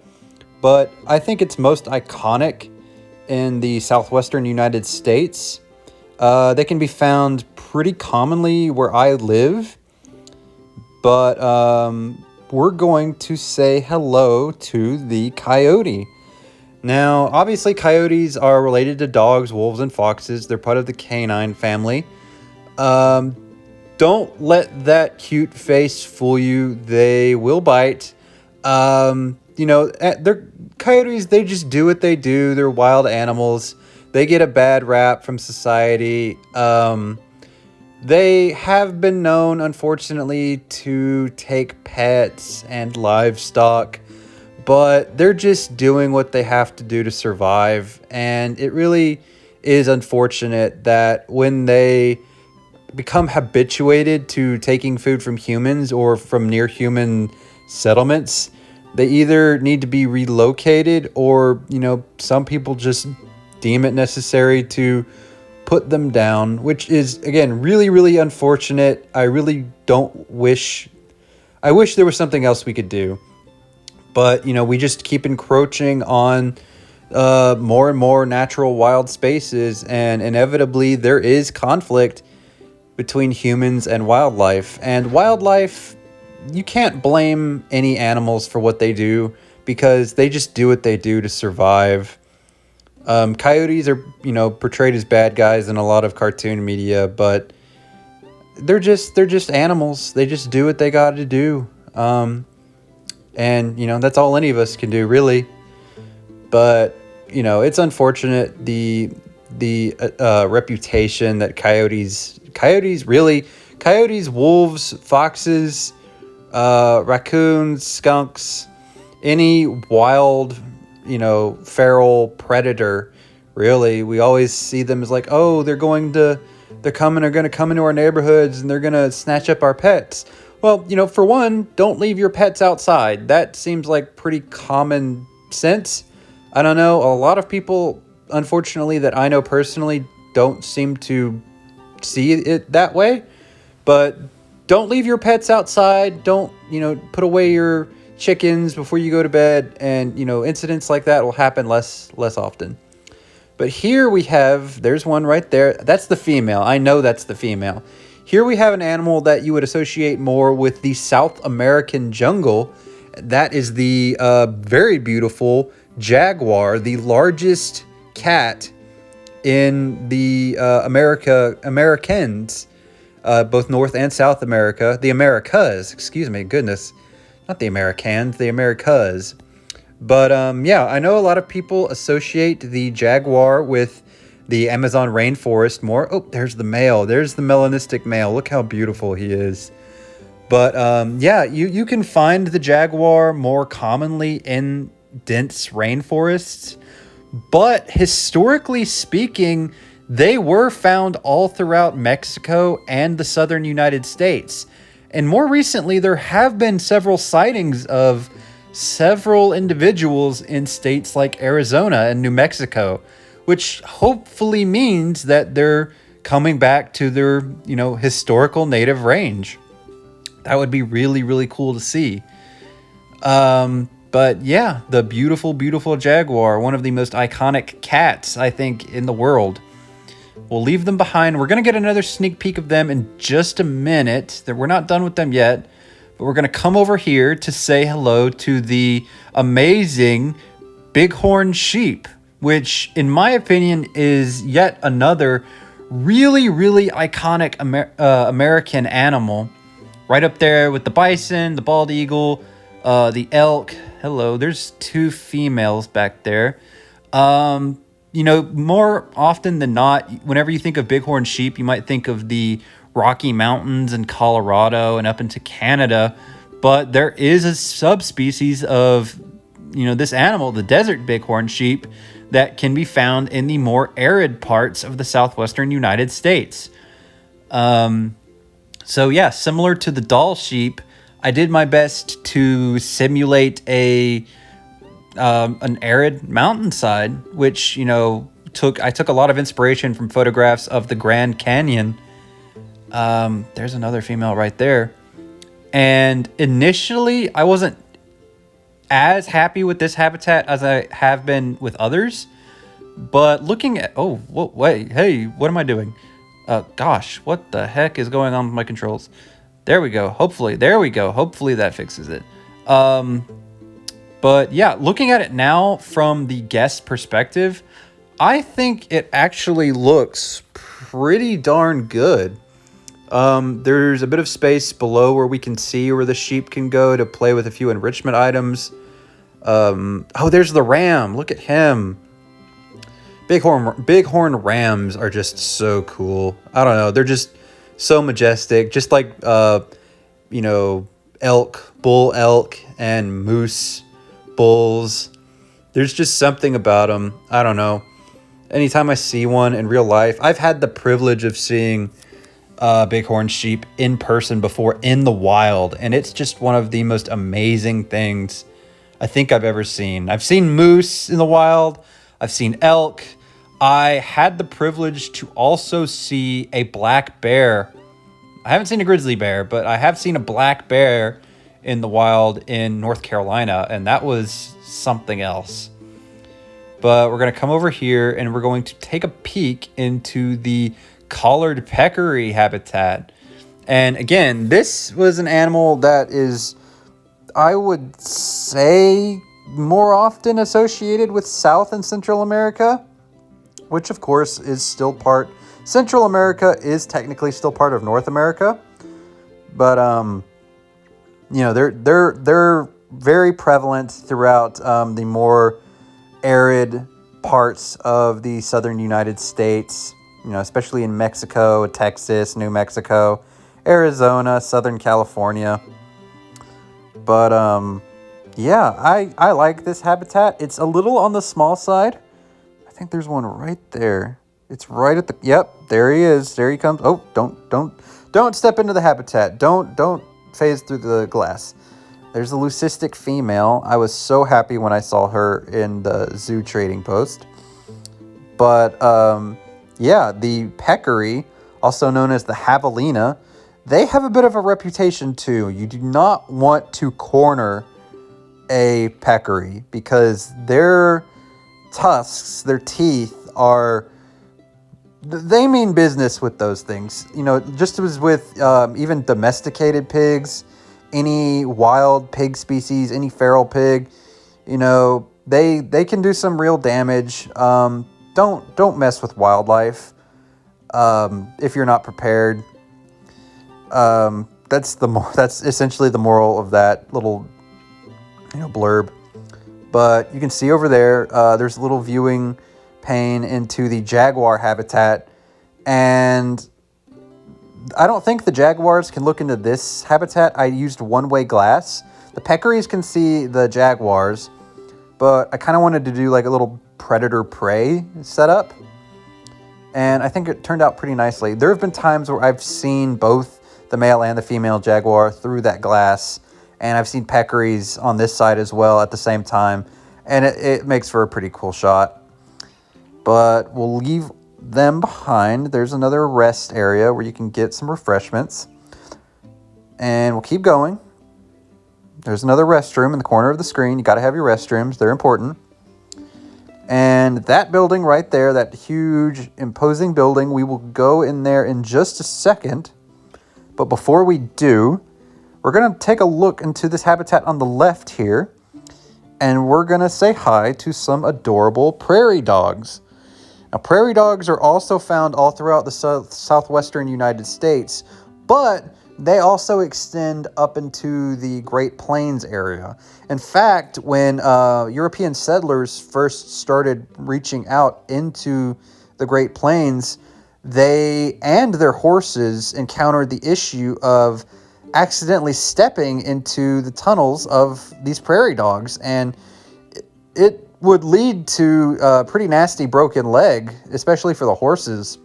But I think it's most iconic in the southwestern United States. They can be found pretty commonly where I live. But we're going to say hello to the coyote. Now, obviously, coyotes are related to dogs, wolves, and foxes. They're part of the canine family. Don't let that cute face fool you. They will bite. They're coyotes. They just do what they do. They're wild animals. They get a bad rap from society. They have been known, unfortunately, to take pets and livestock, but they're just doing what they have to do to survive. And it really is unfortunate that when they become habituated to taking food from humans or from near human settlements, they either need to be relocated, or some people just deem it necessary to put them down, which is, again, really, really unfortunate. I really wish there was something else we could do, but we just keep encroaching on more and more natural wild spaces, and inevitably there is conflict between humans and wildlife. And wildlife, you can't blame any animals for what they do because they just do what they do to survive. Coyotes are, portrayed as bad guys in a lot of cartoon media, but they're just animals. They just do what they got to do. And that's all any of us can do, really. But it's unfortunate the reputation that coyotes, wolves, foxes, raccoons, skunks, any wild, feral predator, really, we always see them as like, oh, they're going to come into our neighborhoods and they're going to snatch up our pets. Well, for one, don't leave your pets outside. That seems like pretty common sense. I don't know. A lot of people, unfortunately, that I know personally don't seem to see it that way. But don't leave your pets outside. Don't, put away your chickens before you go to bed. And, incidents like that will happen less often. But here we have, there's one right there. That's the female. I know that's the female. Here we have an animal that you would associate more with the South American jungle. That is the very beautiful jaguar, the largest cat in the Americans, both North and South America. The Americas, excuse me, goodness. Not the Americans, the Americas. But I know a lot of people associate the jaguar with the Amazon rainforest more. Oh, there's the male. There's the melanistic male. Look how beautiful he is. But you can find the jaguar more commonly in dense rainforests. But historically speaking, they were found all throughout Mexico and the southern United States. And more recently, there have been several sightings of several individuals in states like Arizona and New Mexico, which hopefully means that they're coming back to their, historical native range. That would be really, really cool to see. But yeah, the beautiful, beautiful jaguar, one of the most iconic cats, I think, in the world. We'll leave them behind. We're going to get another sneak peek of them in just a minute. We're not done with them yet, but we're going to come over here to say hello to the amazing bighorn sheep, which, in my opinion, is yet another really, really iconic American animal. Right up there with the bison, the bald eagle, the elk. Hello, there's two females back there. More often than not, whenever you think of bighorn sheep, you might think of the Rocky Mountains in Colorado and up into Canada. But there is a subspecies of, this animal, the desert bighorn sheep, that can be found in the more arid parts of the southwestern United States. Similar to the Dall sheep, I did my best to simulate an arid mountainside, which, I took a lot of inspiration from photographs of the Grand Canyon. There's another female right there. And initially, I wasn't as happy with this habitat as I have been with others. But looking at... Oh, wait, hey, what am I doing? Gosh, what the heck is going on with my controls? There we go. Hopefully that fixes it. But yeah, looking at it now from the guest perspective, I think it actually looks pretty darn good. There's a bit of space below where we can see where the sheep can go to play with a few enrichment items. There's the ram. Look at him. Bighorn rams are just so cool. I don't know. They're just so majestic. Just like, elk, bull elk, and moose bulls. There's just something about them. I don't know. Anytime I see one in real life, I've had the privilege of seeing bighorn sheep in person before in the wild, and it's just one of the most amazing things I think I've ever seen. I've seen moose in the wild. I've seen elk. I had the privilege to also see a black bear. I haven't seen a grizzly bear, but I have seen a black bear in the wild in North Carolina, and that was something else. But we're going to come over here and we're going to take a peek into the collared peccary habitat. And again, this was an animal that is, I would say, more often associated with South and Central America, which of course is still part. Central America is technically still part of North America, but they're very prevalent throughout the more arid parts of the southern United States. Especially in Mexico, Texas, New Mexico, Arizona, Southern California. But I like this habitat. It's a little on the small side. I think there's one right there. It's right at the, yep, there he is. There he comes. Oh, don't step into the habitat. Don't phase through the glass. There's a leucistic female. I was so happy when I saw her in the zoo trading post. But the peccary, also known as the javelina, they have a bit of a reputation too. You do not want to corner a peccary because their tusks, their teeth they mean business with those things. Just as with even domesticated pigs, any wild pig species, any feral pig, they can do some real damage. Don't mess with wildlife if you're not prepared. That's essentially the moral of that little blurb. But you can see over there, there's a little viewing pane into the jaguar habitat, and I don't think the jaguars can look into this habitat. I used one-way glass. The peccaries can see the jaguars, but I kind of wanted to do like a little predator-prey setup, and I think it turned out pretty nicely. There have been times where I've seen both the male and the female jaguar through that glass, and I've seen peccaries on this side as well at the same time, and it makes for a pretty cool shot. But we'll leave them behind. There's another rest area where you can get some refreshments, and we'll keep going. There's another restroom in the corner of the screen. You got to have your restrooms. They're important. And that building right there, that huge, imposing building, we will go in there in just a second. But before we do, we're going to take a look into this habitat on the left here, and we're going to say hi to some adorable prairie dogs. Now, prairie dogs are also found all throughout the southwestern United States, but they also extend up into the Great Plains area. In fact, when European settlers first started reaching out into the Great Plains, they and their horses encountered the issue of accidentally stepping into the tunnels of these prairie dogs, and it would lead to a pretty nasty broken leg, especially for the horses.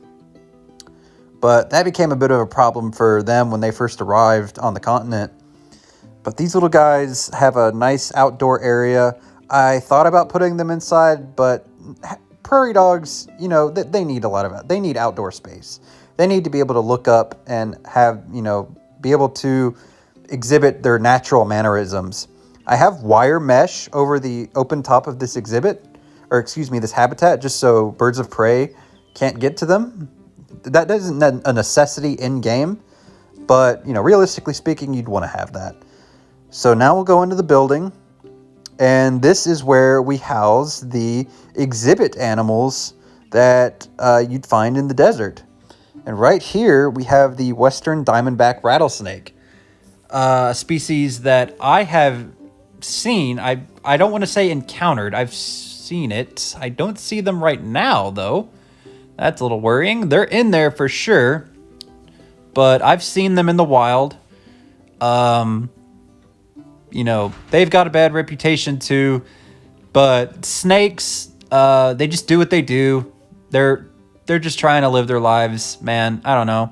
But that became a bit of a problem for them when they first arrived on the continent. But these little guys have a nice outdoor area. I thought about putting them inside, but prairie dogs, they need they need outdoor space. They need to be able to look up and have, be able to exhibit their natural mannerisms. I have wire mesh over the open top of this this habitat, just so birds of prey can't get to them. That isn't a necessity in game, but realistically speaking, you'd want to have that. So now we'll go into the building, and this is where we house the exhibit animals that you'd find in the desert. And right here we have the western diamondback rattlesnake, a species that I have seen. I don't want to say encountered. I've seen it. I don't see them right now, though. That's a little worrying. They're in there for sure, but I've seen them in the wild. They've got a bad reputation too, but snakes, they just do what they do. They're just trying to live their lives, man. I don't know.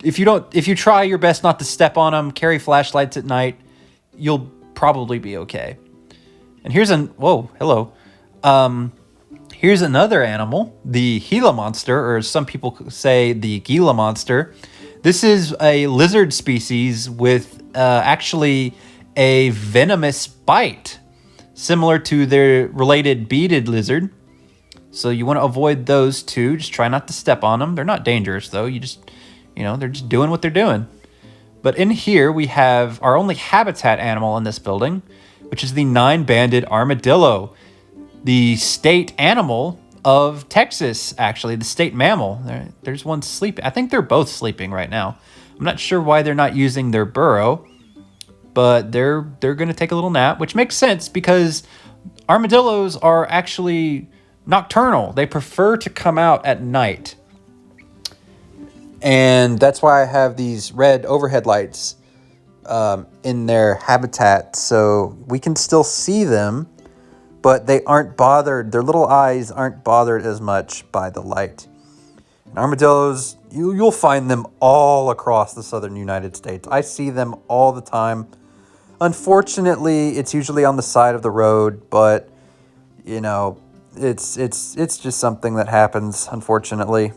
If you try your best not to step on them, carry flashlights at night, you'll probably be okay. And here's here's another animal, the Gila monster, or some people say the Gila monster. This is a lizard species with actually a venomous bite, similar to their related beaded lizard. So you want to avoid those two. Just try not to step on them. They're not dangerous, though. They're just doing what they're doing. But in here, we have our only habitat animal in this building, which is the 9-banded armadillo, the state animal of Texas, actually, the state mammal. There's one sleeping. I think they're both sleeping right now. I'm not sure why they're not using their burrow, but they're going to take a little nap, which makes sense because armadillos are actually nocturnal. They prefer to come out at night. And that's why I have these red overhead lights in their habitat, so we can still see them, but they aren't bothered. Their little eyes aren't bothered as much by the light. And armadillos, you'll find them all across the southern United States. I see them all the time. Unfortunately, it's usually on the side of the road, but it's just something that happens, unfortunately.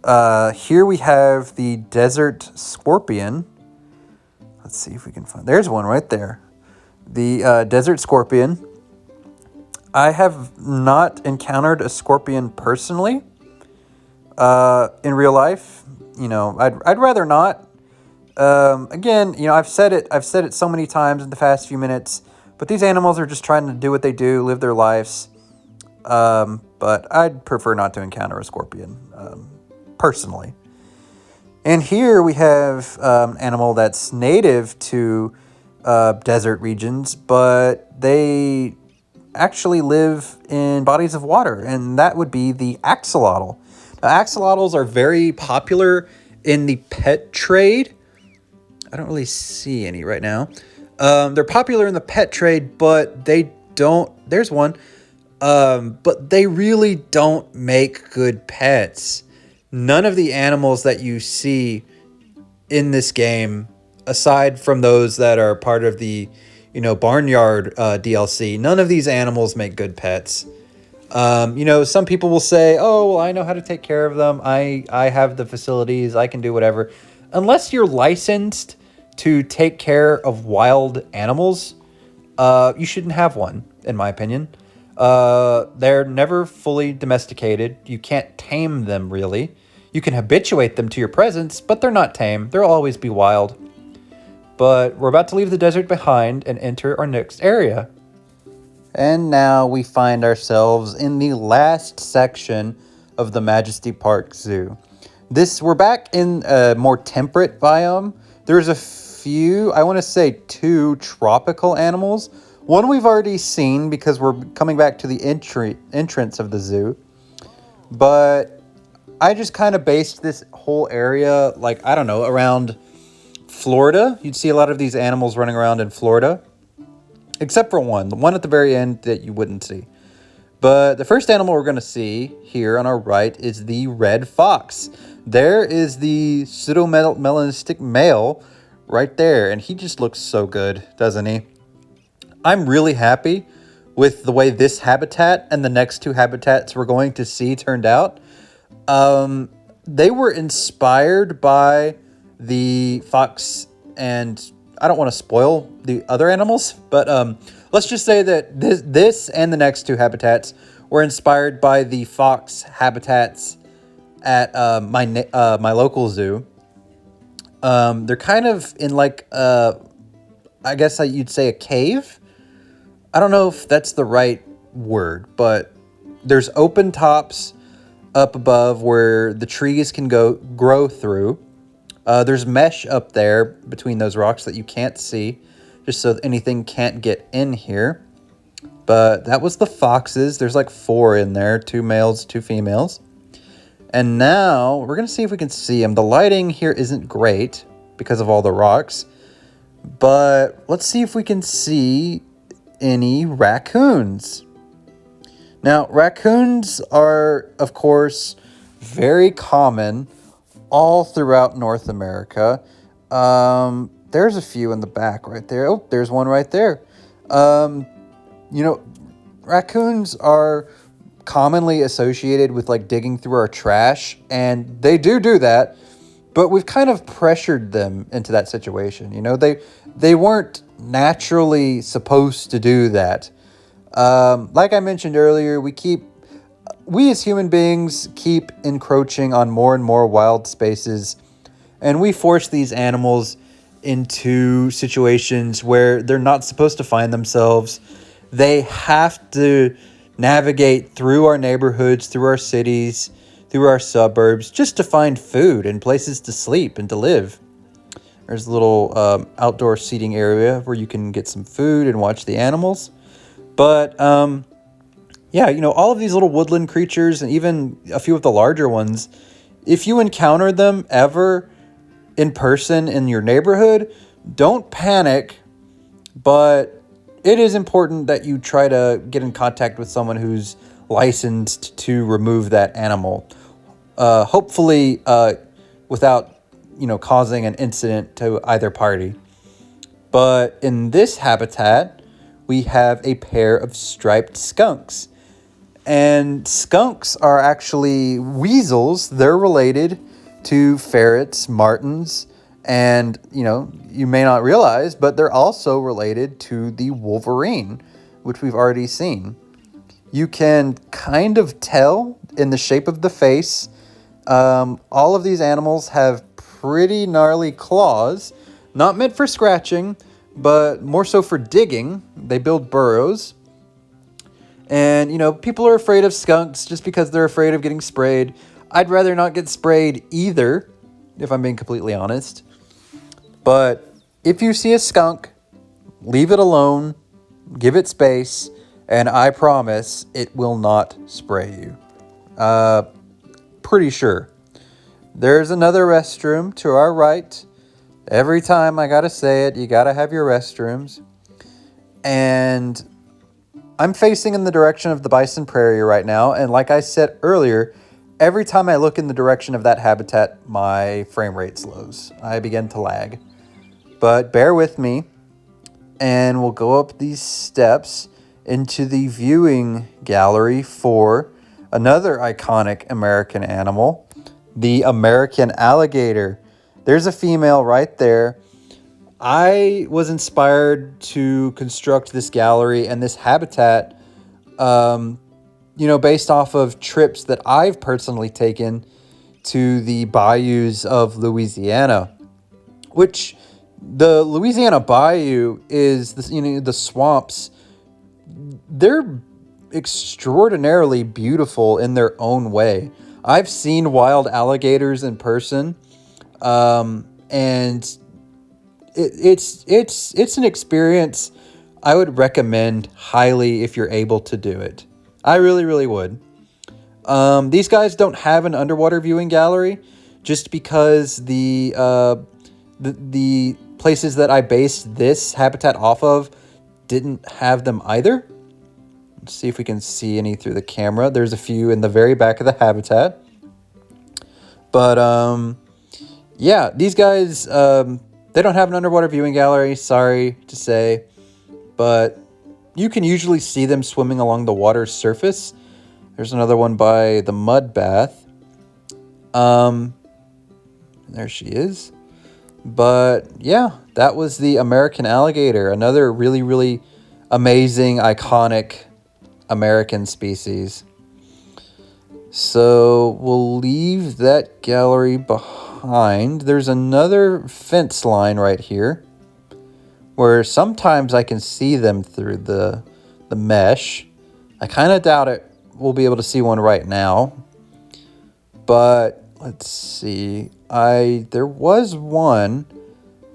Here we have the desert scorpion. Let's see if we can find... There's one right there. The desert scorpion. I have not encountered a scorpion personally in real life. I'd rather not. Again, I've said it so many times in the past few minutes, but these animals are just trying to do what they do, live their lives. But I'd prefer not to encounter a scorpion, personally. And here we have an animal that's native to desert regions, but they actually live in bodies of water, and that would be the axolotl. Now, axolotls are very popular in the pet trade. I don't really see any right now. They're popular in the pet trade, but they don't... There's one. But they really don't make good pets. None of the animals that you see in this game, aside from those that are part of the, Barnyard DLC, none of these animals make good pets. Some people will say, oh, well, I know how to take care of them. I have the facilities. I can do whatever. Unless you're licensed to take care of wild animals, you shouldn't have one, in my opinion. They're never fully domesticated. You can't tame them, really. You can habituate them to your presence, but they're not tame. They'll always be wild. But we're about to leave the desert behind and enter our next area. And now we find ourselves in the last section of the Majesty Park Zoo. We're back in a more temperate biome. There's a few, I want to say 2 tropical animals. One we've already seen because we're coming back to the entrance of the zoo. But I just kind of based this whole area, around Florida. You'd see a lot of these animals running around in Florida. Except for one. The one at the very end that you wouldn't see. But the first animal we're going to see here on our right is the red fox. There is the pseudomelanistic male right there. And he just looks so good, doesn't he? I'm really happy with the way this habitat and the next 2 habitats we're going to see turned out. They were inspired by the fox, and I don't want to spoil the other animals, but let's just say that this and the next 2 habitats were inspired by the fox habitats at my local zoo. They're kind of in I guess you'd say a cave. I don't know if that's the right word, but there's open tops up above where the trees can grow through. There's mesh up there between those rocks that you can't see, just so anything can't get in here. But that was the foxes. There's 4 in there, 2 males, 2 females. And now we're going to see if we can see them. The lighting here isn't great because of all the rocks. But let's see if we can see any raccoons. Now, raccoons are, of course, very common all throughout North America. There's a few in the back right there. Oh, there's one right there. Raccoons are commonly associated with digging through our trash, and they do that, but we've kind of pressured them into that situation. They weren't naturally supposed to do that. Like I mentioned earlier, we keep we as human beings keep encroaching on more and more wild spaces, and we force these animals into situations where they're not supposed to find themselves. They have to navigate through our neighborhoods, through our cities, through our suburbs, just to find food and places to sleep and to live. There's a little outdoor seating area where you can get some food and watch the animals. But yeah, all of these little woodland creatures and even a few of the larger ones, if you encounter them ever in person in your neighborhood, don't panic, but it is important that you try to get in contact with someone who's licensed to remove that animal. Hopefully without, causing an incident to either party. But in this habitat, we have a pair of striped skunks. And skunks are actually weasels. They're related to ferrets, martens, and, you may not realize, but they're also related to the wolverine, which we've already seen. You can kind of tell in the shape of the face. All of these animals have pretty gnarly claws, not meant for scratching, but more so for digging. They build burrows. And, people are afraid of skunks just because they're afraid of getting sprayed. I'd rather not get sprayed either, if I'm being completely honest. But if you see a skunk, leave it alone, give it space, and I promise it will not spray you. Pretty sure. There's another restroom to our right. Every time I gotta say it, you gotta have your restrooms. And I'm facing in the direction of the bison prairie right now, and like I said earlier, every time I look in the direction of that habitat, my frame rate slows. I begin to lag. But bear with me, and we'll go up these steps into the viewing gallery for another iconic American animal, the American alligator. There's a female right there. I was inspired to construct this gallery and this habitat, based off of trips that I've personally taken to the bayous of Louisiana, which the Louisiana Bayou is, the swamps. They're extraordinarily beautiful in their own way. I've seen wild alligators in person, and it's an experience I would recommend highly if you're able to do it. I really, really would. These guys don't have an underwater viewing gallery, just because the places that I based this habitat off of didn't have them either. Let's see if we can see any through the camera. There's a few in the very back of the habitat. But yeah, these guys, they don't have an underwater viewing gallery, sorry to say, but you can usually see them swimming along the water's surface. There's another one by the mud bath. There she is. But yeah, that was the American alligator, another really, really amazing, iconic American species. So we'll leave that gallery behind. There's another fence line right here where sometimes I can see them through the mesh. I kind of doubt it. We'll be able to see one right now. But let's see. There was one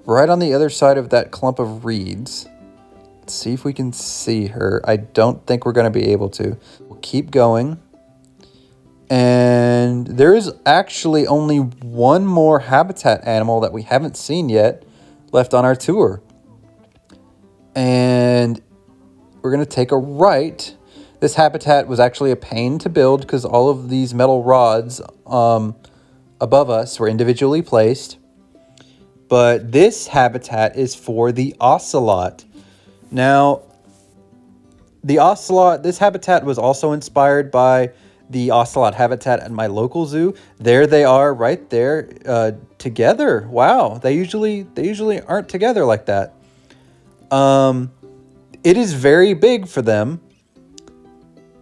right on the other side of that clump of reeds. Let's see if we can see her. I don't think we're going to be able to. We'll keep going. And there is actually only one more habitat animal that we haven't seen yet left on our tour. And we're going to take a right. This habitat was actually a pain to build because all of these metal rods above us were individually placed. But this habitat is for the ocelot. Now, the ocelot, this habitat was also inspired by the ocelot habitat at my local zoo. There they are right there together. Wow, they usually aren't together like that. It is very big for them,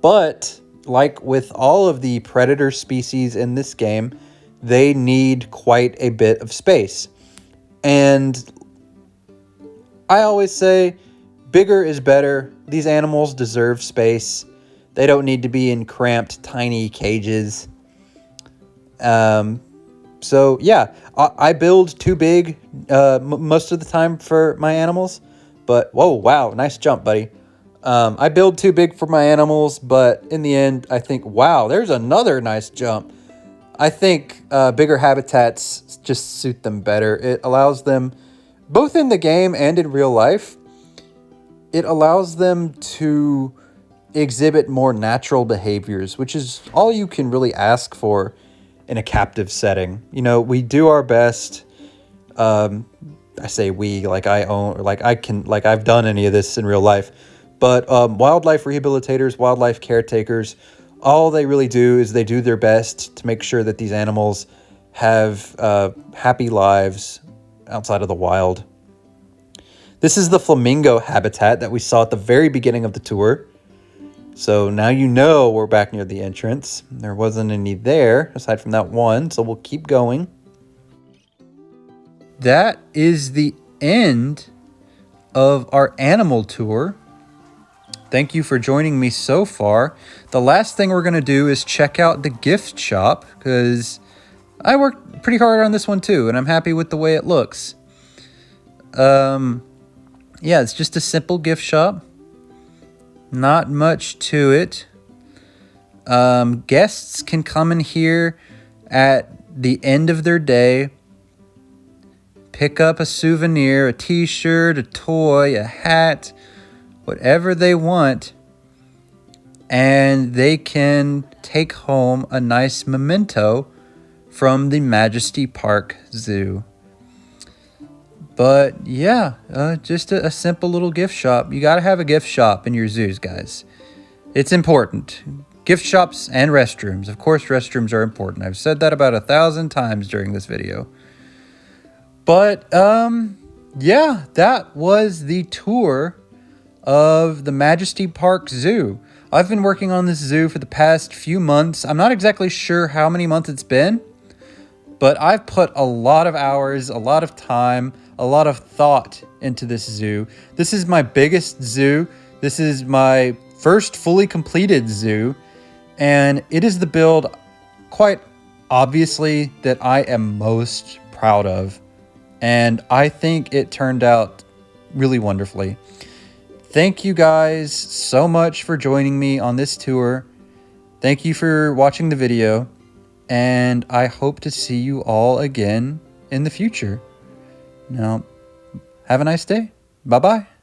but like with all of the predator species in this game, they need quite a bit of space. And I always say bigger is better. These animals deserve space. They don't need to be in cramped, tiny cages. So yeah, I build too big most of the time for my animals. But whoa, wow, nice jump, buddy. I build too big for my animals, but in the end, I think, wow, there's another nice jump. I think bigger habitats just suit them better. It allows them, both in the game and in real life, it allows them to exhibit more natural behaviors, which is all you can really ask for in a captive setting. You know, we do our best. I say we, like I own, or like I can, like I've done any of this in real life. But wildlife rehabilitators, wildlife caretakers, all they really do is they do their best to make sure that these animals have happy lives outside of the wild. This is the flamingo habitat that we saw at the very beginning of the tour. So now you know we're back near the entrance. There wasn't any there, aside from that one, so we'll keep going. That is the end of our animal tour. Thank you for joining me so far. The last thing we're going to do is check out the gift shop, because I worked pretty hard on this one too, and I'm happy with the way it looks. Yeah, it's just a simple gift shop. Not much to it. Guests can come in here at the end of their day, pick up a souvenir, a t-shirt, a toy, a hat, whatever they want, and they can take home a nice memento from the Majesty Park Zoo. But yeah, just a simple little gift shop. You gotta have a gift shop in your zoos, guys. It's important. Gift shops and restrooms. Of course, restrooms are important. I've said that about 1,000 times during this video. But yeah, that was the tour of the Majesty Park Zoo. I've been working on this zoo for the past few months. I'm not exactly sure how many months it's been, but I've put a lot of hours, a lot of time, a lot of thought into this zoo. This is my biggest zoo. This is my first fully completed zoo, and it is the build, quite obviously, that I am most proud of. And I think it turned out really wonderfully. Thank you guys so much for joining me on this tour. Thank you for watching the video, and I hope to see you all again in the future. Now, have a nice day. Bye-bye.